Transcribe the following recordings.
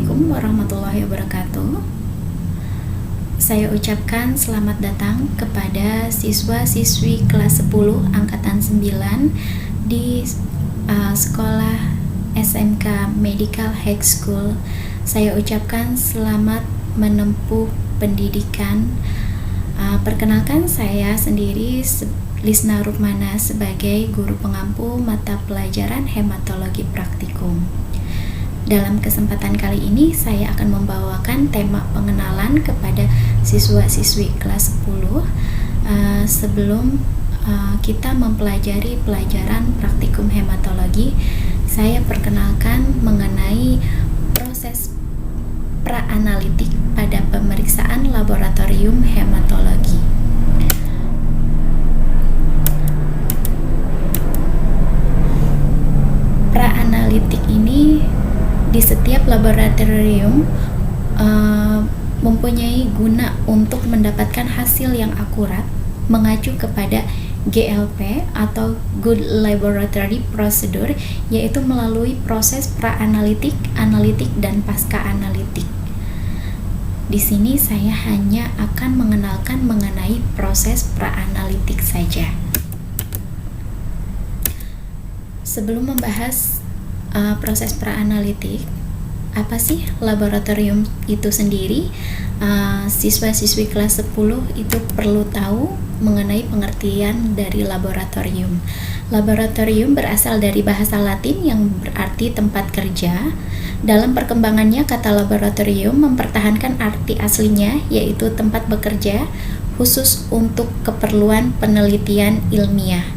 Assalamualaikum warahmatullahi wabarakatuh. Saya ucapkan selamat datang kepada siswa-siswi kelas 10 angkatan 9 di sekolah SMK Medical High School. Saya ucapkan selamat menempuh pendidikan. Perkenalkan, saya sendiri Lisna Rukmana sebagai guru pengampu mata pelajaran hematologi praktikum. Dalam kesempatan kali ini saya akan membawakan tema pengenalan kepada siswa-siswi kelas 10 sebelum kita mempelajari pelajaran praktikum hematologi. Saya perkenalkan mengenai proses praanalitik pada pemeriksaan laboratorium hematologi. Praanalitik ini di setiap laboratorium mempunyai guna untuk mendapatkan hasil yang akurat mengacu kepada GLP atau Good Laboratory Procedure, yaitu melalui proses praanalitik, analitik, dan pasca analitik. Di sini saya hanya akan mengenalkan mengenai proses praanalitik saja. Sebelum membahas proses praanalitik, apa sih laboratorium itu sendiri? Siswa-siswi kelas 10 itu perlu tahu mengenai pengertian dari laboratorium. Laboratorium berasal dari bahasa Latin yang berarti tempat kerja. Dalam perkembangannya, kata laboratorium mempertahankan arti aslinya, yaitu tempat bekerja khusus untuk keperluan penelitian ilmiah.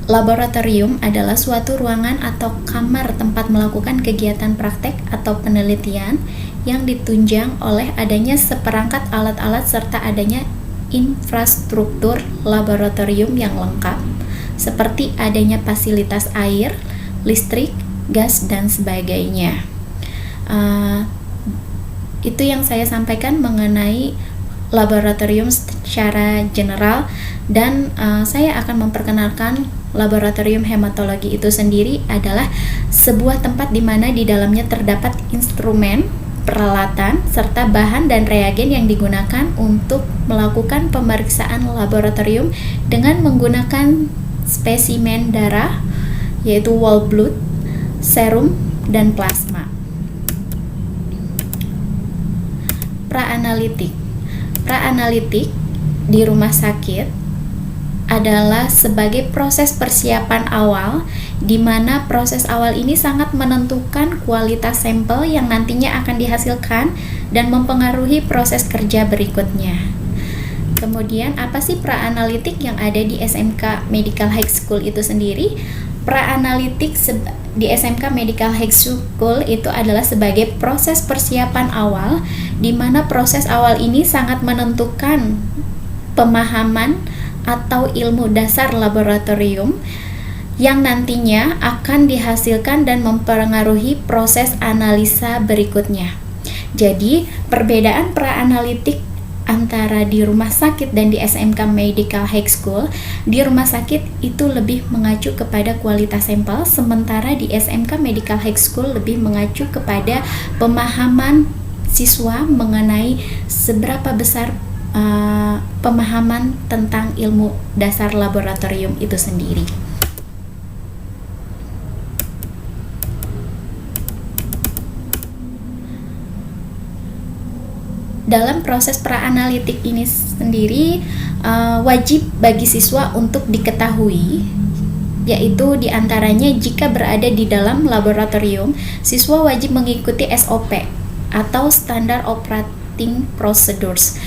Laboratorium adalah suatu ruangan atau kamar tempat melakukan kegiatan praktek atau penelitian yang ditunjang oleh adanya seperangkat alat-alat serta adanya infrastruktur laboratorium yang lengkap, seperti adanya fasilitas air, listrik, gas, dan sebagainya. Itu yang saya sampaikan mengenai laboratorium secara general, dan saya akan memperkenalkan laboratorium hematologi itu sendiri adalah sebuah tempat di mana di dalamnya terdapat instrumen, peralatan, serta bahan dan reagen yang digunakan untuk melakukan pemeriksaan laboratorium dengan menggunakan spesimen darah, yaitu whole blood, serum, dan plasma. Praanalitik di rumah sakit adalah sebagai proses persiapan awal, di mana proses awal ini sangat menentukan kualitas sampel yang nantinya akan dihasilkan dan mempengaruhi proses kerja berikutnya. Kemudian, apa sih praanalitik yang ada di SMK Medical High School itu sendiri? Praanalitik di SMK Medical High School itu adalah sebagai proses persiapan awal, di mana proses awal ini sangat menentukan pemahaman atau ilmu dasar laboratorium yang nantinya akan dihasilkan dan mempengaruhi proses analisa berikutnya. Jadi, perbedaan praanalitik antara di rumah sakit dan di SMK Medical High School, di rumah sakit itu lebih mengacu kepada kualitas sampel, sementara di SMK Medical High School lebih mengacu kepada pemahaman siswa mengenai seberapa besar pemahaman tentang ilmu dasar laboratorium itu sendiri. Dalam proses praanalitik ini sendiri wajib bagi siswa untuk diketahui, yaitu diantaranya jika berada di dalam laboratorium, siswa wajib mengikuti SOP atau Standard Operating Procedures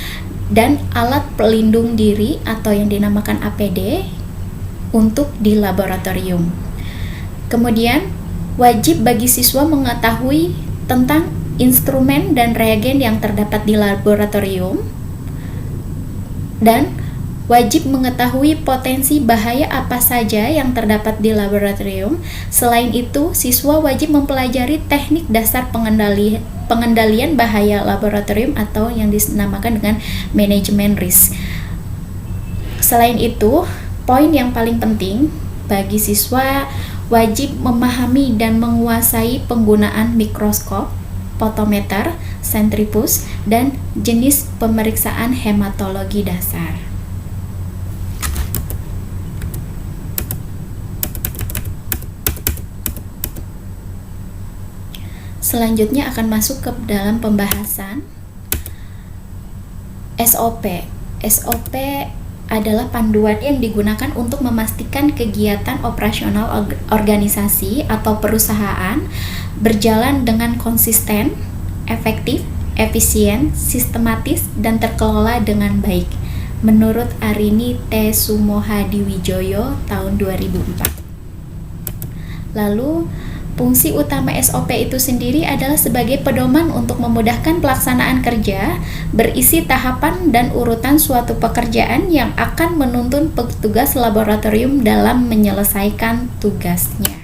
dan alat pelindung diri atau yang dinamakan APD untuk di laboratorium. Kemudian, wajib bagi siswa mengetahui tentang instrumen dan reagen yang terdapat di laboratorium, dan wajib mengetahui potensi bahaya apa saja yang terdapat di laboratorium. Selain itu, siswa wajib mempelajari teknik dasar pengendalian bahaya laboratorium atau yang dinamakan dengan manajemen risk. Selain itu, poin yang paling penting bagi siswa wajib memahami dan menguasai penggunaan mikroskop, potometer, sentrifus, dan jenis pemeriksaan hematologi dasar. Selanjutnya akan masuk ke dalam pembahasan SOP. SOP adalah panduan yang digunakan untuk memastikan kegiatan operasional organisasi atau perusahaan berjalan dengan konsisten, efektif, efisien, sistematis, dan terkelola dengan baik. Menurut Arini T. Sumohadiwijoyo tahun 2004. Lalu, fungsi utama SOP itu sendiri adalah sebagai pedoman untuk memudahkan pelaksanaan kerja, berisi tahapan dan urutan suatu pekerjaan yang akan menuntun petugas laboratorium dalam menyelesaikan tugasnya.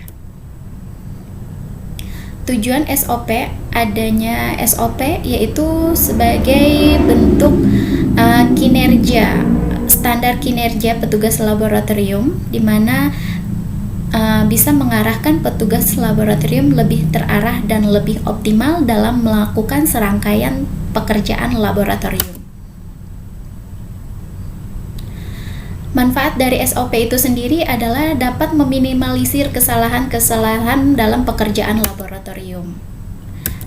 Tujuan SOP, adanya SOP yaitu sebagai bentuk kinerja, standar kinerja petugas laboratorium, di mana bisa mengarahkan petugas laboratorium lebih terarah dan lebih optimal dalam melakukan serangkaian pekerjaan laboratorium. Manfaat dari SOP itu sendiri adalah dapat meminimalisir kesalahan-kesalahan dalam pekerjaan laboratorium.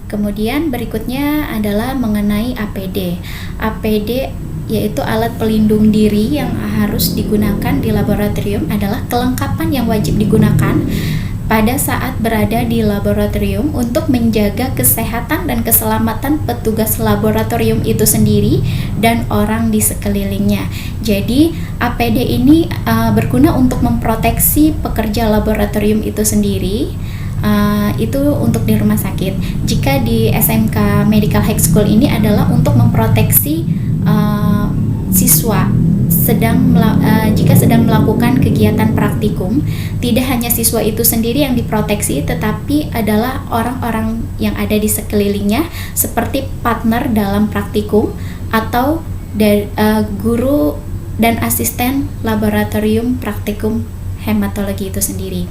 Kemudian berikutnya adalah mengenai APD. APD yaitu alat pelindung diri yang harus digunakan di laboratorium adalah kelengkapan yang wajib digunakan pada saat berada di laboratorium untuk menjaga kesehatan dan keselamatan petugas laboratorium itu sendiri dan orang di sekelilingnya. Jadi APD ini berguna untuk memproteksi pekerja laboratorium itu sendiri. Itu untuk di rumah sakit. Jika di SMK Medical High School ini adalah untuk memproteksi siswa jika sedang melakukan kegiatan praktikum. Tidak hanya siswa itu sendiri yang diproteksi, tetapi adalah orang-orang yang ada di sekelilingnya seperti partner dalam praktikum atau guru dan asisten laboratorium praktikum hematologi itu sendiri.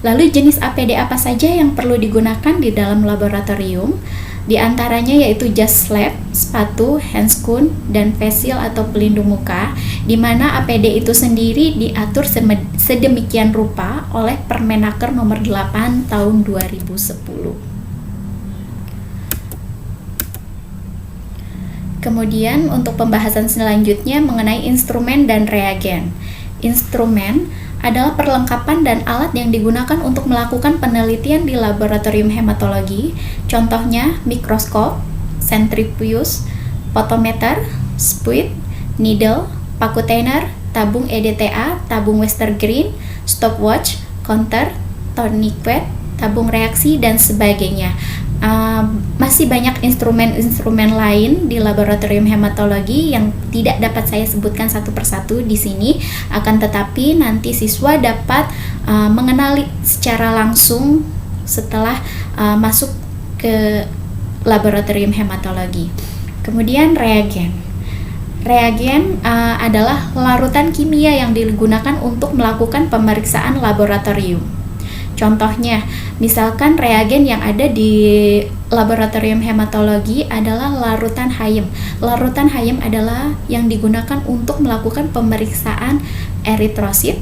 Lalu jenis APD apa saja yang perlu digunakan di dalam laboratorium? Di antaranya yaitu jas lab, sepatu, handscoon, dan face shield atau pelindung muka, di mana APD itu sendiri diatur sedemikian rupa oleh Permenaker nomor 8 tahun 2010. Kemudian untuk pembahasan selanjutnya mengenai instrumen dan reagen. Instrumen adalah perlengkapan dan alat yang digunakan untuk melakukan penelitian di laboratorium hematologi. Contohnya mikroskop, sentrifuge, potometer, spuit, needle, paku Tenner, tabung EDTA, tabung Westergreen, stopwatch, counter, tourniquet, tabung reaksi, dan sebagainya. Masih banyak instrumen-instrumen lain di laboratorium hematologi yang tidak dapat saya sebutkan satu persatu di sini, akan tetapi nanti siswa dapat mengenali secara langsung setelah masuk ke laboratorium hematologi. Kemudian reagen. Reagen adalah larutan kimia yang digunakan untuk melakukan pemeriksaan laboratorium. Contohnya, misalkan reagen yang ada di laboratorium hematologi adalah larutan Hayem. Larutan Hayem adalah yang digunakan untuk melakukan pemeriksaan eritrosit.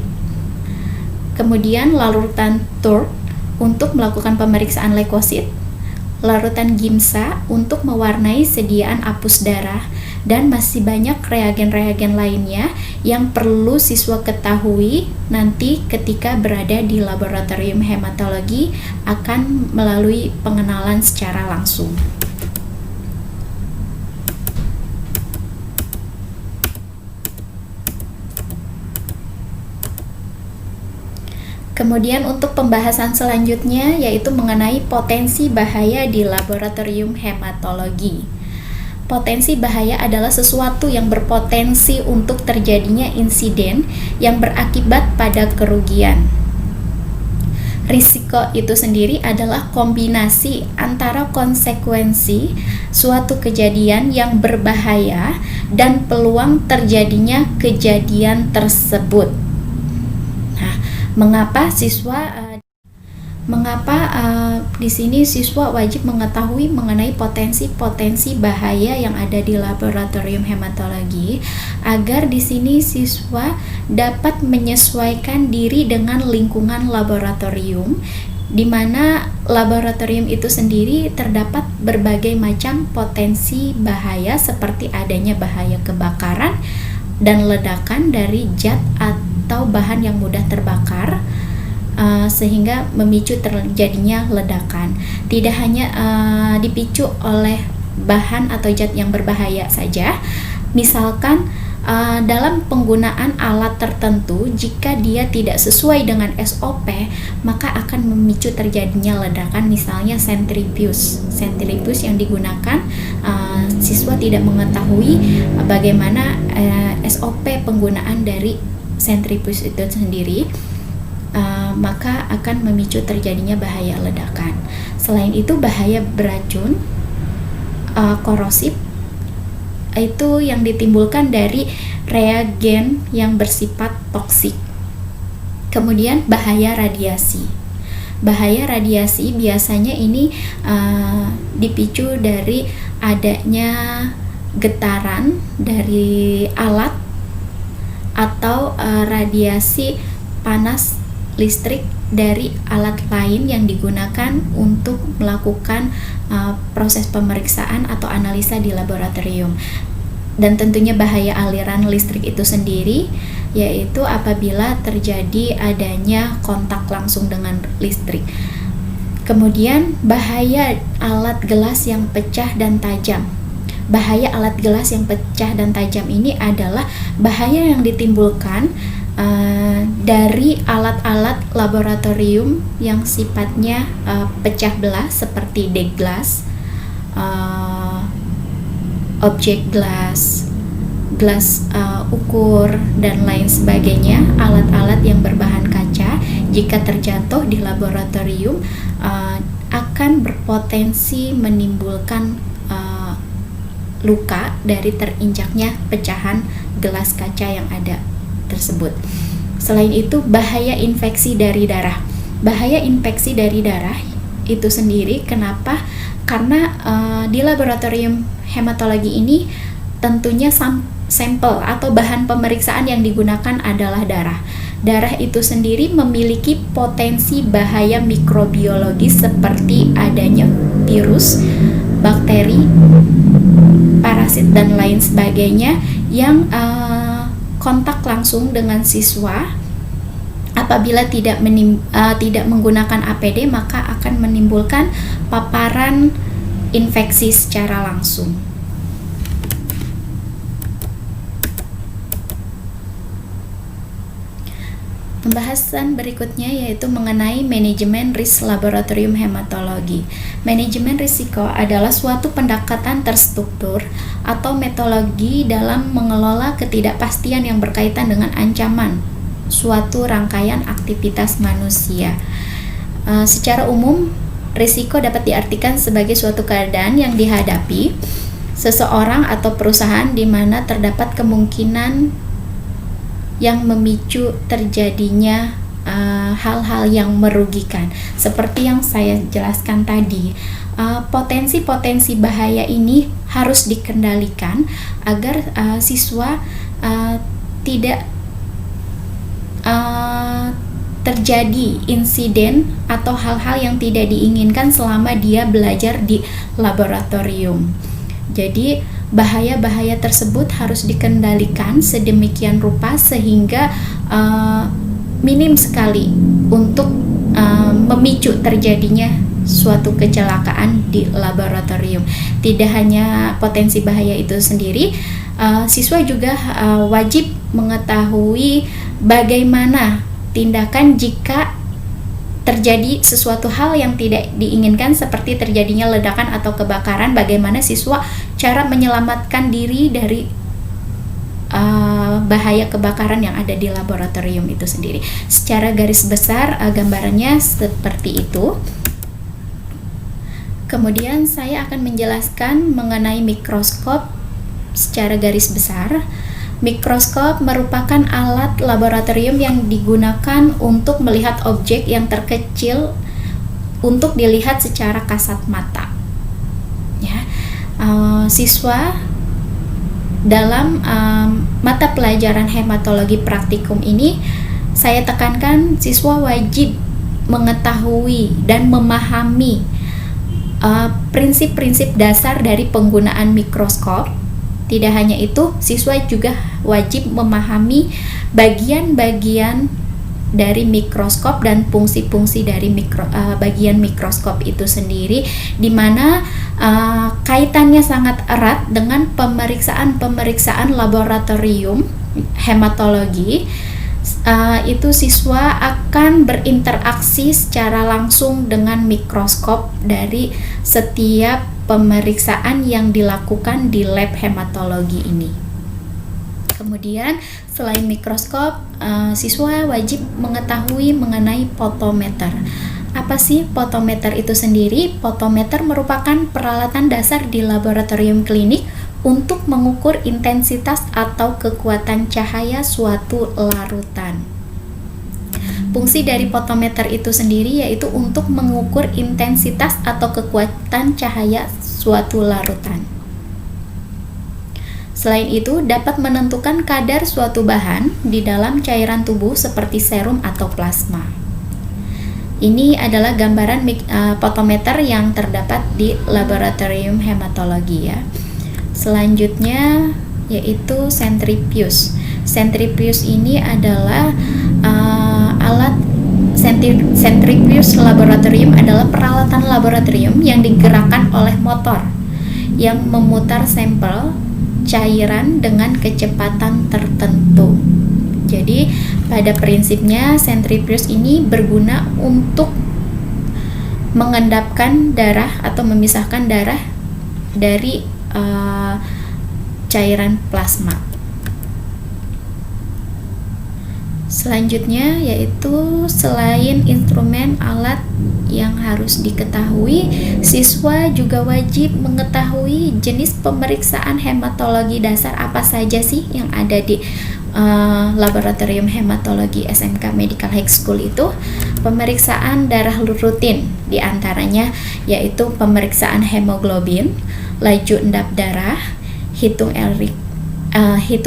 Kemudian larutan Turk untuk melakukan pemeriksaan leukosit. Larutan Gimsa untuk mewarnai sediaan apus darah, dan masih banyak reagen-reagen lainnya yang perlu siswa ketahui nanti ketika berada di laboratorium hematologi akan melalui pengenalan secara langsung. Kemudian untuk pembahasan selanjutnya yaitu mengenai potensi bahaya di laboratorium hematologi. Potensi bahaya adalah sesuatu yang berpotensi untuk terjadinya insiden yang berakibat pada kerugian. Risiko itu sendiri adalah kombinasi antara konsekuensi suatu kejadian yang berbahaya dan peluang terjadinya kejadian tersebut. Nah, mengapa siswa Mengapa di sini siswa wajib mengetahui mengenai potensi-potensi bahaya yang ada di laboratorium hematologi, agar di sini siswa dapat menyesuaikan diri dengan lingkungan laboratorium, di mana laboratorium itu sendiri terdapat berbagai macam potensi bahaya seperti adanya bahaya kebakaran dan ledakan dari zat atau bahan yang mudah terbakar, sehingga memicu terjadinya ledakan. Tidak hanya dipicu oleh bahan atau zat yang berbahaya saja, misalkan dalam penggunaan alat tertentu, jika dia tidak sesuai dengan SOP, maka akan memicu terjadinya ledakan. Misalnya sentrifuge yang digunakan, siswa tidak mengetahui bagaimana SOP penggunaan dari sentrifuge itu sendiri, maka akan memicu terjadinya bahaya ledakan. Selain itu, bahaya beracun korosif itu yang ditimbulkan dari reagen yang bersifat toksik. Kemudian bahaya radiasi. Bahaya radiasi biasanya ini dipicu dari adanya getaran dari alat atau radiasi panas listrik dari alat lain yang digunakan untuk melakukan proses pemeriksaan atau analisa di laboratorium. Dan tentunya bahaya aliran listrik itu sendiri, yaitu apabila terjadi adanya kontak langsung dengan listrik. Kemudian bahaya alat gelas yang pecah dan tajam. Bahaya alat gelas yang pecah dan tajam ini adalah bahaya yang ditimbulkan dari alat-alat laboratorium yang sifatnya pecah belah, seperti deck glass, objek glass, gelas ukur, dan lain sebagainya. Alat-alat yang berbahan kaca jika terjatuh di laboratorium akan berpotensi menimbulkan luka dari terinjaknya pecahan gelas kaca yang ada tersebut. Selain itu, bahaya infeksi dari darah. Bahaya infeksi dari darah itu sendiri, kenapa? Karena di laboratorium hematologi ini tentunya sampel atau bahan pemeriksaan yang digunakan adalah darah. Darah itu sendiri memiliki potensi bahaya mikrobiologis seperti adanya virus, bakteri, parasit, dan lain sebagainya yang kontak langsung dengan siswa. Apabila tidak menggunakan APD, maka akan menimbulkan paparan infeksi secara langsung. Pembahasan berikutnya yaitu mengenai manajemen risk laboratorium hematologi. Manajemen risiko adalah suatu pendekatan terstruktur atau metodologi dalam mengelola ketidakpastian yang berkaitan dengan ancaman suatu rangkaian aktivitas manusia. Secara umum, risiko dapat diartikan sebagai suatu keadaan yang dihadapi seseorang atau perusahaan di mana terdapat kemungkinan yang memicu terjadinya hal-hal yang merugikan. Seperti yang saya jelaskan tadi, potensi-potensi bahaya ini harus dikendalikan agar siswa tidak terjadi insiden atau hal-hal yang tidak diinginkan selama dia belajar di laboratorium. Jadi bahaya-bahaya tersebut harus dikendalikan sedemikian rupa sehingga minim sekali untuk memicu terjadinya suatu kecelakaan di laboratorium. Tidak hanya potensi bahaya itu sendiri, siswa juga wajib mengetahui bagaimana tindakan jika terjadi sesuatu hal yang tidak diinginkan seperti terjadinya ledakan atau kebakaran. Bagaimana siswa cara menyelamatkan diri dari bahaya kebakaran yang ada di laboratorium itu sendiri. Secara garis besar gambarannya seperti itu. Kemudian saya akan menjelaskan mengenai mikroskop secara garis besar. Mikroskop merupakan alat laboratorium yang digunakan untuk melihat objek yang terkecil untuk dilihat secara kasat mata. Ya, siswa dalam mata pelajaran hematologi praktikum ini saya tekankan siswa wajib mengetahui dan memahami prinsip-prinsip dasar dari penggunaan mikroskop. Tidak hanya itu, siswa juga wajib memahami bagian-bagian dari mikroskop dan fungsi-fungsi dari bagian mikroskop itu sendiri, di mana kaitannya sangat erat dengan pemeriksaan laboratorium hematologi. Itu siswa akan berinteraksi secara langsung dengan mikroskop dari setiap pemeriksaan yang dilakukan di lab hematologi ini. Kemudian selain mikroskop, siswa wajib mengetahui mengenai potometer. Apa sih potometer itu sendiri? Potometer merupakan peralatan dasar di laboratorium klinik untuk mengukur intensitas atau kekuatan cahaya suatu larutan. Fungsi dari potometer itu sendiri yaitu untuk mengukur intensitas atau kekuatan cahaya suatu larutan. Selain itu, dapat menentukan kadar suatu bahan di dalam cairan tubuh seperti serum atau plasma. Ini adalah gambaran potometer yang terdapat di laboratorium hematologi ya. Selanjutnya yaitu centrifuge. Centrifuge ini adalah alat centrifuge laboratorium adalah peralatan laboratorium yang digerakkan oleh motor yang memutar sampel cairan dengan kecepatan tertentu. Jadi pada prinsipnya centrifuge ini berguna untuk mengendapkan darah atau memisahkan darah dari cairan plasma. Selanjutnya yaitu selain instrumen alat yang harus diketahui, siswa juga wajib mengetahui jenis pemeriksaan hematologi dasar apa saja sih yang ada di laboratorium hematologi SMK Medical High School itu. Pemeriksaan darah rutin diantaranya yaitu pemeriksaan hemoglobin, laju endap darah, hitung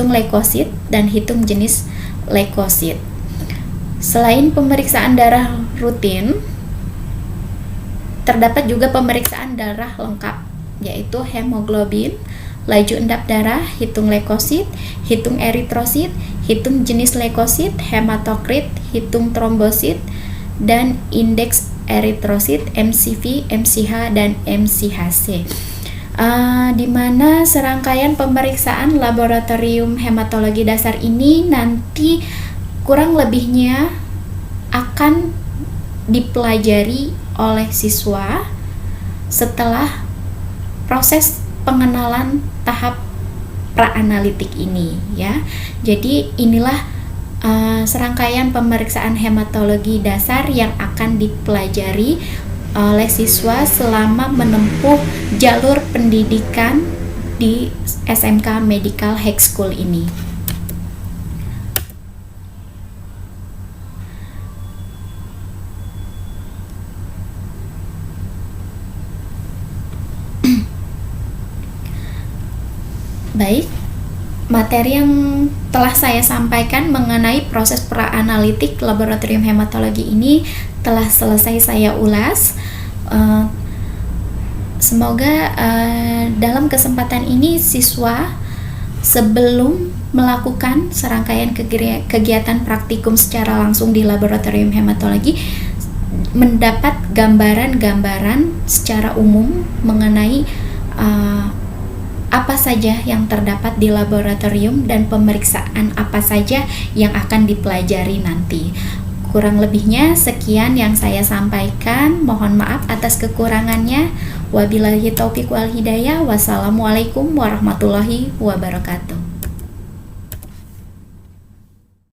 leukosit, dan hitung jenis leukosit. Selain pemeriksaan darah rutin, terdapat juga pemeriksaan darah lengkap yaitu hemoglobin, laju endap darah, hitung leukosit, hitung eritrosit, hitung jenis leukosit, hematokrit, hitung trombosit, dan indeks eritrosit, MCV, MCH, dan MCHC. Di mana serangkaian pemeriksaan laboratorium hematologi dasar ini nanti kurang lebihnya akan dipelajari oleh siswa setelah proses pengenalan tahap praanalitik ini ya. Jadi inilah serangkaian pemeriksaan hematologi dasar yang akan dipelajari oleh siswa selama menempuh jalur pendidikan di SMK Medical High School ini. Baik, materi yang telah saya sampaikan mengenai proses praanalitik laboratorium hematologi ini telah selesai saya ulas. Semoga dalam kesempatan ini siswa sebelum melakukan serangkaian kegiatan praktikum secara langsung di laboratorium hematologi mendapat gambaran-gambaran secara umum mengenai apa saja yang terdapat di laboratorium dan pemeriksaan apa saja yang akan dipelajari nanti. Kurang lebihnya sekian yang saya sampaikan. Mohon maaf atas kekurangannya. Wabillahi taufiq wal hidayah. Wassalamualaikum warahmatullahi wabarakatuh.